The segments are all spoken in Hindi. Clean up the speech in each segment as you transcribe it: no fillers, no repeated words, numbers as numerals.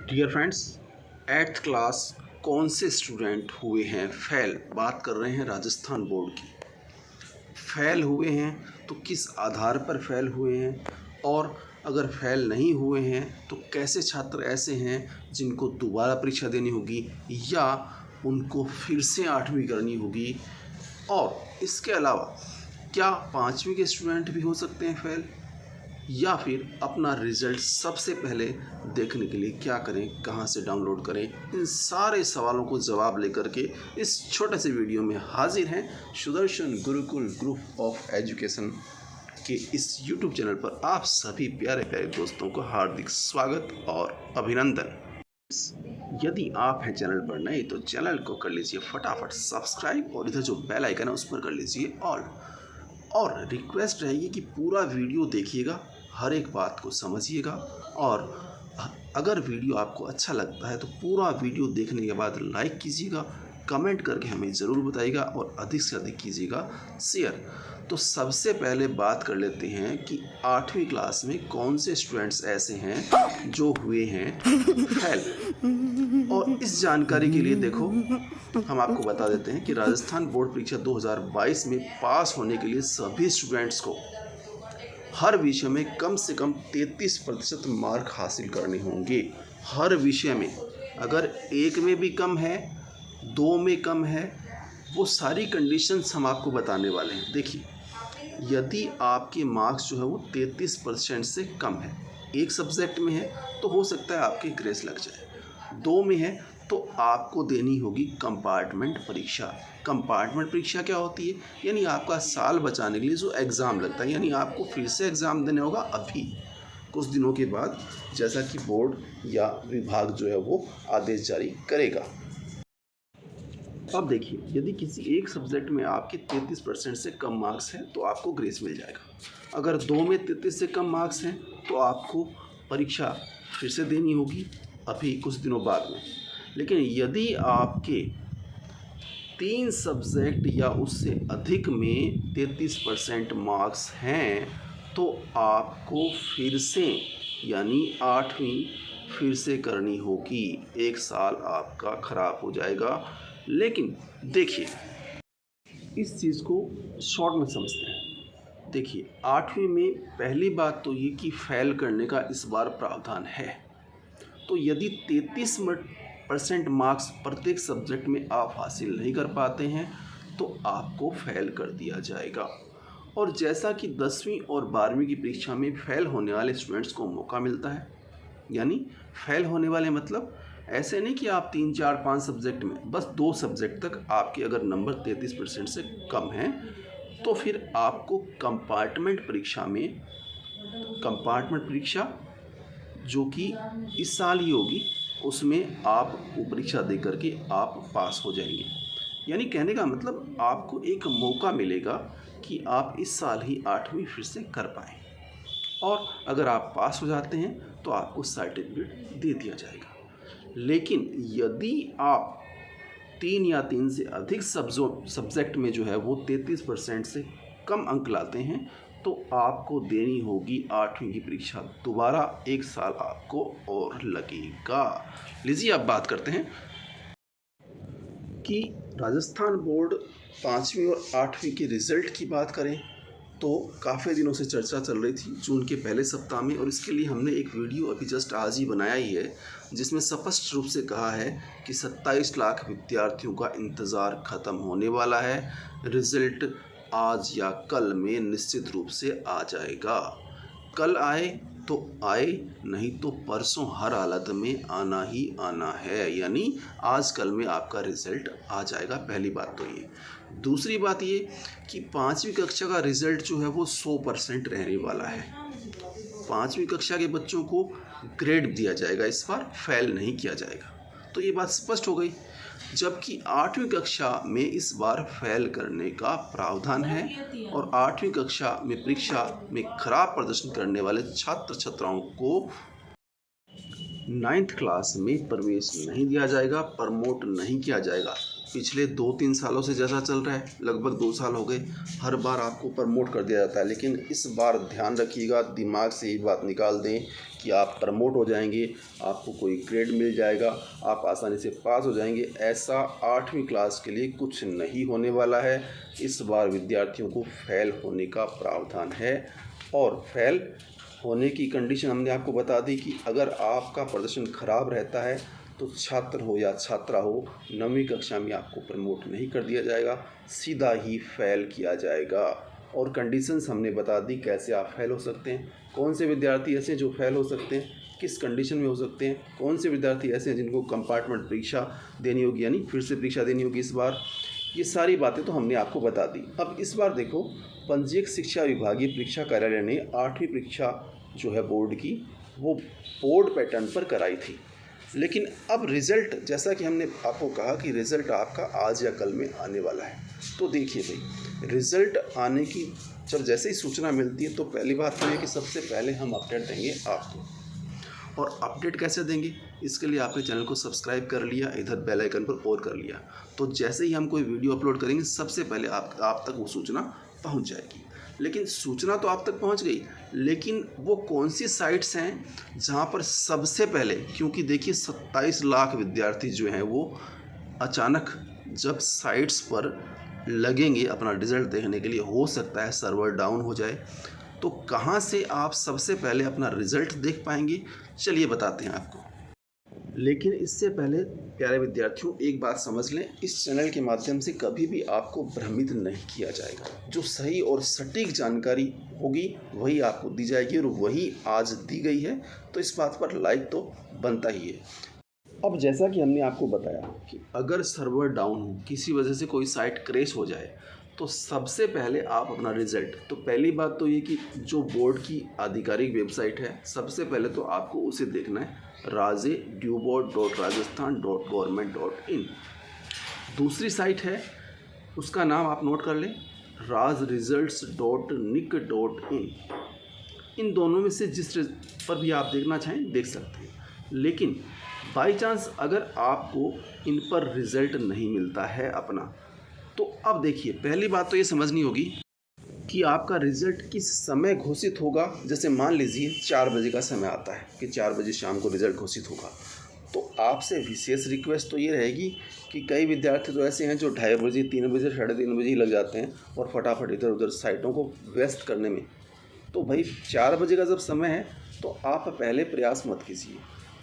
डियर फ्रेंड्स, एट्थ क्लास कौन से स्टूडेंट हुए हैं फेल। बात कर रहे हैं राजस्थान बोर्ड की। फेल हुए हैं तो किस आधार पर फेल हुए हैं, और अगर फेल नहीं हुए हैं तो कैसे छात्र ऐसे हैं जिनको दोबारा परीक्षा देनी होगी या उनको फिर से 8वीं करनी होगी। और इसके अलावा क्या 5वीं के स्टूडेंट भी हो सकते हैं फेल, या फिर अपना रिज़ल्ट सबसे पहले देखने के लिए क्या करें, कहां से डाउनलोड करें। इन सारे सवालों को जवाब लेकर के इस छोटे से वीडियो में हाजिर हैं Sudarshan Gurukul group of education के इस यूट्यूब चैनल पर। आप सभी प्यारे प्यारे दोस्तों को हार्दिक स्वागत और अभिनंदन। यदि आप हैं चैनल पर नए तो चैनल को कर लीजिए फटाफट सब्सक्राइब, और इधर जो बेल आइकन है उस पर कर लीजिए ऑल। और रिक्वेस्ट रहेगी कि पूरा वीडियो देखिएगा, हर एक बात को समझिएगा, और अगर वीडियो आपको अच्छा लगता है तो पूरा वीडियो देखने के बाद लाइक कीजिएगा, कमेंट करके हमें ज़रूर बताइएगा, और अधिक से अधिक कीजिएगा शेयर। तो सबसे पहले बात कर लेते हैं कि 8वीं क्लास में कौन से स्टूडेंट्स ऐसे हैं जो हुए हैं फेल। और इस जानकारी के लिए देखो, हम आपको बता देते हैं कि राजस्थान बोर्ड परीक्षा 2022 में पास होने के लिए सभी स्टूडेंट्स को हर विषय में कम से कम 33% मार्क हासिल करने होंगे। हर विषय में, अगर एक में भी कम है, दो में कम है, वो सारी कंडीशंस हम आपको बताने वाले हैं। देखिए, यदि आपके मार्क्स जो है वो 33% से कम है, एक सब्जेक्ट में है तो हो सकता है आपके ग्रेस लग जाए, दो में है तो आपको देनी होगी कंपार्टमेंट परीक्षा। कंपार्टमेंट परीक्षा क्या होती है? यानी आपका साल बचाने के लिए जो एग्ज़ाम लगता है, यानी आपको फिर से एग्ज़ाम देने होगा अभी कुछ दिनों के बाद, जैसा कि बोर्ड या विभाग जो है वो आदेश जारी करेगा। अब देखिए, यदि किसी एक सब्जेक्ट में आपके 33% से कम मार्क्स हैं तो आपको ग्रेस मिल जाएगा। अगर दो में 33 से कम मार्क्स हैं तो आपको परीक्षा फिर से देनी होगी अभी कुछ दिनों बाद में। लेकिन यदि आपके 3 सब्जेक्ट या उससे अधिक में 33% मार्क्स हैं तो आपको फिर से, यानी 8वीं फिर से करनी होगी। एक साल आपका ख़राब हो जाएगा। लेकिन देखिए, इस चीज़ को शॉर्ट में समझते हैं। देखिए, 8वीं में पहली बात तो ये कि फ़ेल करने का इस बार प्रावधान है। तो यदि 33% मार्क्स प्रत्येक सब्जेक्ट में आप हासिल नहीं कर पाते हैं तो आपको फ़ेल कर दिया जाएगा। और जैसा कि 10वीं और 12वीं की परीक्षा में फ़ेल होने वाले स्टूडेंट्स को मौका मिलता है, यानी फ़ेल होने वाले मतलब ऐसे नहीं कि आप 3, 4, 5 सब्जेक्ट में, बस 2 सब्जेक्ट तक आपके अगर नंबर 33% से कम हैं तो फिर आपको कंपार्टमेंट परीक्षा में, कंपार्टमेंट परीक्षा जो कि इस साल ही होगी, उसमें आप वो परीक्षा दे करके आप पास हो जाएंगे। यानी कहने का मतलब आपको एक मौका मिलेगा कि आप इस साल ही 8वीं फिर से कर पाएँ, और अगर आप पास हो जाते हैं तो आपको सर्टिफिकेट दे दिया जाएगा। लेकिन यदि आप 3 या 3 से अधिक सब्जेक्ट में जो है वो 33% से कम अंक लाते हैं तो आपको देनी होगी 8वीं की परीक्षा दोबारा, एक साल आपको और लगेगा। लीजिए, अब बात करते हैं कि राजस्थान बोर्ड 5वीं और 8वीं के रिज़ल्ट की बात करें तो काफ़ी दिनों से चर्चा चल रही थी जून के पहले सप्ताह में, और इसके लिए हमने एक वीडियो अभी जस्ट आज ही बनाया ही है जिसमें स्पष्ट रूप से कहा है कि 27 लाख विद्यार्थियों का इंतज़ार ख़त्म होने वाला है। रिज़ल्ट आज या कल में निश्चित रूप से आ जाएगा। कल आए तो आए, नहीं तो परसों हर हालत में आना ही आना है। यानी आज कल में आपका रिज़ल्ट आ जाएगा। पहली बात तो ये। दूसरी बात ये कि 5वीं कक्षा का रिज़ल्ट जो है वो 100% रहने वाला है। 5वीं कक्षा के बच्चों को ग्रेड दिया जाएगा, इस बार फेल नहीं किया जाएगा। तो ये बात स्पष्ट हो गई। जबकि 8वीं कक्षा में इस बार फेल करने का प्रावधान है, और 8वीं कक्षा में परीक्षा में खराब प्रदर्शन करने वाले छात्र छात्राओं को 9th क्लास में प्रवेश नहीं दिया जाएगा, प्रमोट नहीं किया जाएगा। पिछले 2-3 सालों से जैसा चल रहा है, लगभग 2 साल हो गए, हर बार आपको प्रमोट कर दिया जाता है। लेकिन इस बार ध्यान रखिएगा, दिमाग से ये बात निकाल दें कि आप प्रमोट हो जाएंगे, आपको कोई ग्रेड मिल जाएगा, आप आसानी से पास हो जाएंगे। ऐसा 8वीं क्लास के लिए कुछ नहीं होने वाला है। इस बार विद्यार्थियों को फेल होने का प्रावधान है, और फेल होने की कंडीशन हमने आपको बता दी कि अगर आपका प्रदर्शन खराब रहता है तो छात्र हो या छात्रा हो, 9वीं कक्षा में आपको प्रमोट नहीं कर दिया जाएगा, सीधा ही फेल किया जाएगा। और कंडीशंस हमने बता दी कैसे आप फेल हो सकते हैं, कौन से विद्यार्थी ऐसे हैं जो फेल हो सकते हैं, किस कंडीशन में हो सकते हैं, कौन से विद्यार्थी ऐसे हैं जिनको कंपार्टमेंट परीक्षा देनी होगी, यानी फिर से परीक्षा देनी होगी इस बार। ये सारी बातें तो हमने आपको बता दी। अब इस बार देखो, पंजीयक शिक्षा विभागीय परीक्षा कार्यालय ने 8वीं परीक्षा जो है बोर्ड की, वो बोर्ड पैटर्न पर कराई थी। लेकिन अब रिज़ल्ट, जैसा कि हमने आपको कहा कि रिज़ल्ट आपका आज या कल में आने वाला है, तो देखिए भाई, रिज़ल्ट आने की जब जैसे ही सूचना मिलती है तो पहली बात तो है कि सबसे पहले हम अपडेट देंगे आपको। और अपडेट कैसे देंगे, इसके लिए आपने चैनल को सब्सक्राइब कर लिया, इधर बेल आइकन पर और कर लिया, तो जैसे ही हम कोई वीडियो अपलोड करेंगे सबसे पहले आप तक वो सूचना पहुंच जाएगी। लेकिन सूचना तो आप तक पहुंच गई, लेकिन वो कौन सी साइट्स हैं जहां पर सबसे पहले, क्योंकि देखिए 27 लाख विद्यार्थी जो हैं वो अचानक जब साइट्स पर लगेंगे अपना रिज़ल्ट देखने के लिए, हो सकता है सर्वर डाउन हो जाए, तो कहां से आप सबसे पहले अपना रिज़ल्ट देख पाएंगे, चलिए बताते हैं आपको। लेकिन इससे पहले प्यारे विद्यार्थियों, एक बात समझ लें, इस चैनल के माध्यम से कभी भी आपको भ्रमित नहीं किया जाएगा। जो सही और सटीक जानकारी होगी वही आपको दी जाएगी, और वही आज दी गई है, तो इस बात पर लाइक तो बनता ही है। अब जैसा कि हमने आपको बताया कि अगर सर्वर डाउन हो, किसी वजह से कोई साइट क्रैश हो जाए, तो सबसे पहले आप अपना रिज़ल्ट, तो पहली बात तो ये कि जो बोर्ड की आधिकारिक वेबसाइट है, सबसे पहले तो आपको उसे देखना है, raje.dubot.rajasthan.government.in। दूसरी साइट है, उसका नाम आप नोट कर लें, rajresults.nic.in। इन दोनों में से जिस पर भी आप देखना चाहें देख सकते हैं। लेकिन बाई चांस अगर आपको इन पर रिज़ल्ट नहीं मिलता है अपना, तो अब देखिए, पहली बात तो ये समझनी होगी कि आपका रिज़ल्ट किस समय घोषित होगा। जैसे मान लीजिए 4 बजे का समय आता है कि 4 बजे शाम को रिज़ल्ट घोषित होगा, तो आपसे विशेष रिक्वेस्ट तो ये रहेगी कि कई विद्यार्थी तो ऐसे हैं जो 2:30 बजे, 3 बजे, 3:30 बजे ही लग जाते हैं और फटाफट इधर उधर साइटों को व्यस्त करने में। तो भाई 4 बजे का जब समय है तो आप पहले प्रयास मत कीजिए।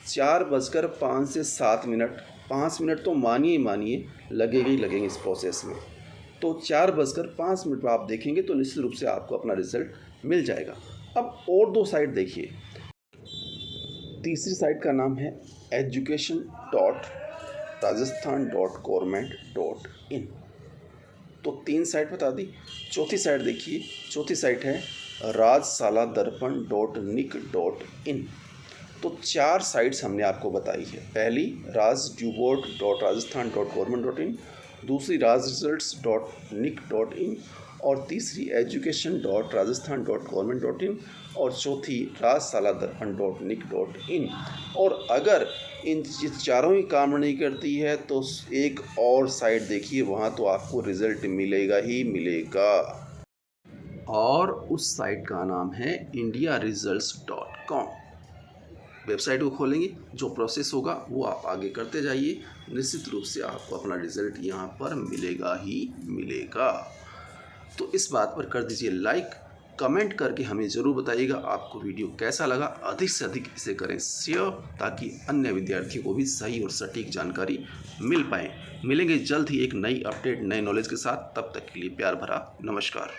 4:05 से 7 मिनट, 5 मिनट तो मानिए लगेंगे ही लगेंगे इस प्रोसेस में। तो 4:05 पर आप देखेंगे तो निश्चित रूप से आपको अपना रिज़ल्ट मिल जाएगा। अब और 2 साइट देखिए। तीसरी साइट का नाम है education.rajasthan.government.in। तो 3 साइट बता दी। चौथी साइट देखिए, चौथी साइट है rajsaladarpan.nic.in। तो 4 साइट्स हमने आपको बताई है। पहली raj.dubot.rajasthan.government.in, दूसरी rajresults.nic.in, और तीसरी education.rajasthan.government.in, और चौथी rajsaladarpan.nic.in। और अगर इन चारों ही काम नहीं करती है तो एक और साइट देखिए, वहाँ तो आपको रिज़ल्ट मिलेगा ही मिलेगा, और उस साइट का नाम है indiaresults.com। वेबसाइट को खोलेंगे, जो प्रोसेस होगा वो आप आगे करते जाइए, निश्चित रूप से आपको अपना रिज़ल्ट यहाँ पर मिलेगा ही मिलेगा। तो इस बात पर कर दीजिए लाइक, कमेंट करके हमें ज़रूर बताइएगा आपको वीडियो कैसा लगा। अधिक से अधिक इसे करें शेयर, ताकि अन्य विद्यार्थियों को भी सही और सटीक जानकारी मिल पाए। मिलेंगे जल्द ही एक नई अपडेट, नए नॉलेज के साथ। तब तक के लिए प्यार भरा नमस्कार।